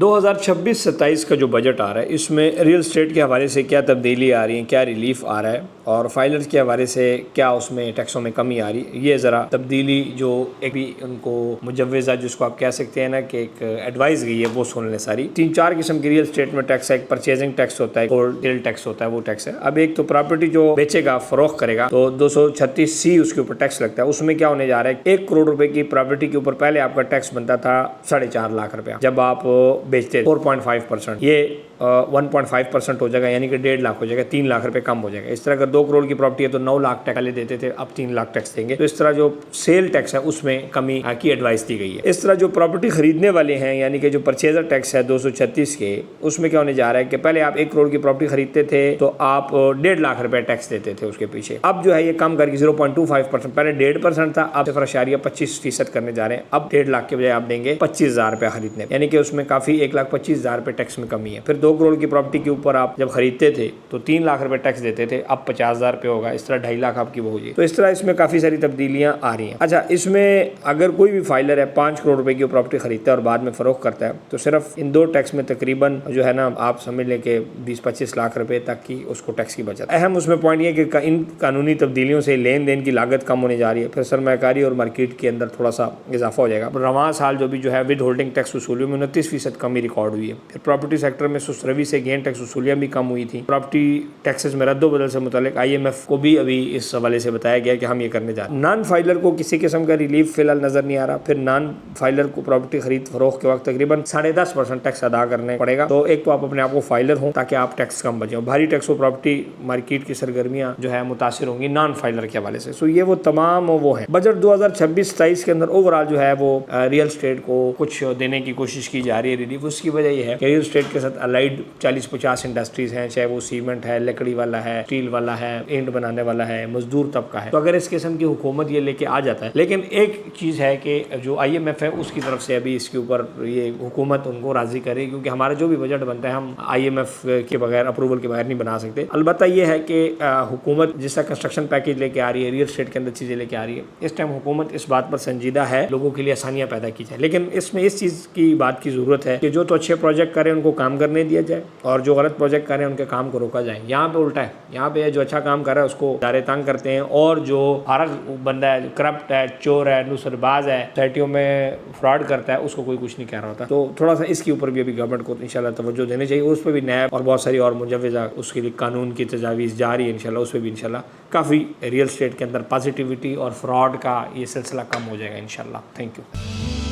2026-27 کا جو بجٹ آ رہا ہے اس میں ریئل اسٹیٹ کے حوالے سے کیا تبدیلی آ رہی ہیں، کیا ریلیف آ رہا ہے، اور فائلرز کے حوالے سے کیا اس میں ٹیکسوں میں کمی آ رہی ہے، یہ ذرا تبدیلی جو ایک بھی ان کو مجوزہ جس کو آپ کہہ سکتے ہیں نا کہ ایک ایڈوائز گئی ہے وہ سن لیں ساری۔ 3-4 قسم کی ریئل اسٹیٹ میں ٹیکس ہے، ایک پرچیزنگ ٹیکس ہوتا ہے، ہول سیل ٹیکس ہوتا ہے، وہ ٹیکس ہے۔ اب ایک تو پراپرٹی جو بیچے گا فروخت کرے گا تو 236C اس کے اوپر ٹیکس لگتا ہے۔ اس میں کیا ہونے جا رہا ہے، 1 کروڑ روپے کی پراپرٹی کے اوپر پہلے آپ کا ٹیکس بنتا تھا 4.5 لاکھ روپیہ، جب آپ بیچتے 4.5%، یہ 1.5% ہو جائے گا، یعنی کہ 1.5 لاکھ ہو جائے گا، 3 لاکھ روپے کم ہو جائے گا۔ اس طرح اگر 2 کروڑ کی پراپرٹی ہے تو 9 لاکھ ٹیکس پہلے دیتے تھے، اب 3 لاکھ ٹیکس دیں گے۔ تو اس طرح جو سیل ٹیکس ہے اس میں کمی کی ایڈوائس دی گئی ہے۔ اس طرح جو پراپرٹی خریدنے والے ہیں، یعنی کہ جو پرچیزر ٹیکس ہے 236 کے، اس میں کیا ہونے جا رہا ہے کہ پہلے آپ 1 کروڑ کی پراپرٹی خریدتے تھے تو آپ 1.5 لاکھ روپے ٹیکس دیتے تھے اس کے پیچھے، اب جو ہے یہ کم کر کے 0.25%، پہلے 1.5% تھا، اب 0.25% کرنے جا رہے ہیں۔ اب 1.5 لاکھ کے بجائے آپ دیں گے 25,000 روپے خریدنے، یعنی کہ اس میں کافی 1,25,000 روپے ٹیکس میں کمی ہے۔ پھر 2 کروڑ کی پراپرٹی کے اوپر آپ جب خریدتے تھے تو 3 لاکھ روپے ٹیکس دیتے تھے، اب 50,000 روپے ہوگا، اس طرح 2.5 لاکھ آپ کی وہ ہوگی۔ تو اس طرح اس میں کافی ساری تبدیلیاں آ رہی ہیں۔ اچھا، اس میں اگر کوئی بھی فائلر ہے 5 کروڑ روپے کی پراپرٹی خریدتا ہے اور بعد میں فروخت کرتا ہے تو صرف ان 2 ٹیکس میں تقریباً جو ہے نا آپ سمجھ لیں کہ 20-25 لاکھ روپے تک کی اس کو ٹیکس کی بچت۔ اہم اس میں پوائنٹ یہ کہ ان قانونی تبدیلیوں سے لین دین کی لاگت کم ہونے جا رہی ہے، پھر سرمایہ کاری اور مارکیٹ کے اندر تھوڑا سا اضافہ ہو جائے گا۔ رواں سال جو بھی جو ہے ود ہولڈنگ ٹیکس وصولیوں میں 29% کمی ریکارڈ ہوئی ہے۔ پھر پراپرٹی سیکٹر میں سسروی سے گین ٹیکس وصولیاں بھی کم ہوئی تھیں۔ پراپرٹی ٹیکسز میں رد و بدل سے متعلق IMF کو بھی ابھی اس حوالے سے بتایا گیا کہ ہم یہ کرنے جا رہے ہیں۔ نان فائلر کو کسی قسم کا ریلیف فی الحال نظر نہیں آ رہا۔ پھر نان فائلر کو پراپرٹی خرید فروخت کے وقت تقریباً 10.5% ٹیکس ادا کرنے پڑے گا۔ تو ایک تو آپ اپنے آپ کو فائلر ہوں تاکہ آپ ٹیکس کم بچیں، بھاری ٹیکس و پراپرٹی مارکیٹ کی سرگرمیاں جو ہے متاثر ہوں گی نان فائلر کے حوالے سے۔ سو یہ وہ تمام وہ ہیں۔ بجٹ 2026-27 کے اندر اوورآل جو ہے وہ ریئل اسٹیٹ کو کچھ دینے کی کوشش کی جا رہی ہے ریلیف۔ اس کی وجہ یہ ہے کہ ریئل اسٹیٹ کے ساتھ الائڈ 40-50 انڈسٹریز ہیں، چاہے وہ سیمنٹ ہے، لکڑی والا ہے، اسٹیل والا ہے، اینٹ بنانے والا ہے، مزدور طبقہ ہے۔ تو اگر اس قسم کی حکومت یہ لے کے آ جاتا ہے، لیکن ایک چیز ہے کہ جو IMF ہے اس کی طرف سے ابھی اس کے اوپر یہ حکومت ان کو راضی کرے، کیونکہ ہمارا جو بھی بجٹ بنتا ہے ہم IMF کے بغیر اپروول کے بغیر نہیں بنا سکتے۔ البتہ یہ ہے کہ حکومت جس طرح کنسٹرکشن پیکیج لے کے آ رہی ہے، ریئل اسٹیٹ کے اندر چیزیں لے کے آ رہی ہے، اس ٹائم حکومت اس بات پر سنجیدہ ہے لوگوں کے لیے آسانیاں پیدا کی جائے، لیکن اس میں اس چیز کی بات کی ضرورت ہے کہ جو تو اچھے پروجیکٹ کریں ان کو کام کرنے دیا جائے، اور جو غلط پروجیکٹ کریں ان کے کام کو روکا جائے۔ یہاں پہ الٹا ہے، یہاں پہ جو اچھا کام کر رہا ہے اس کو ادارے تنگ کرتے ہیں، اور جو فارغ بندہ ہے، کرپٹ ہے، چور ہے، نصر باز ہے، سوسائٹیوں میں فراڈ کرتا ہے، اس کو کوئی کچھ نہیں کہہ رہا ہوتا۔ تو تھوڑا سا اس کے اوپر بھی ابھی گورنمنٹ کو انشاءاللہ توجہ دینی چاہیے، اس پہ بھی نیب اور بہت ساری اور مجوزہ اس کے لیے قانون کی تجاویز جاری ہے انشاءاللہ، اس پہ بھی انشاءاللہ کافی ریئل اسٹیٹ کے اندر پازیٹیوٹی اور فراڈ کا یہ سلسلہ کم ہو جائے گا انشاءاللہ۔ Thank you.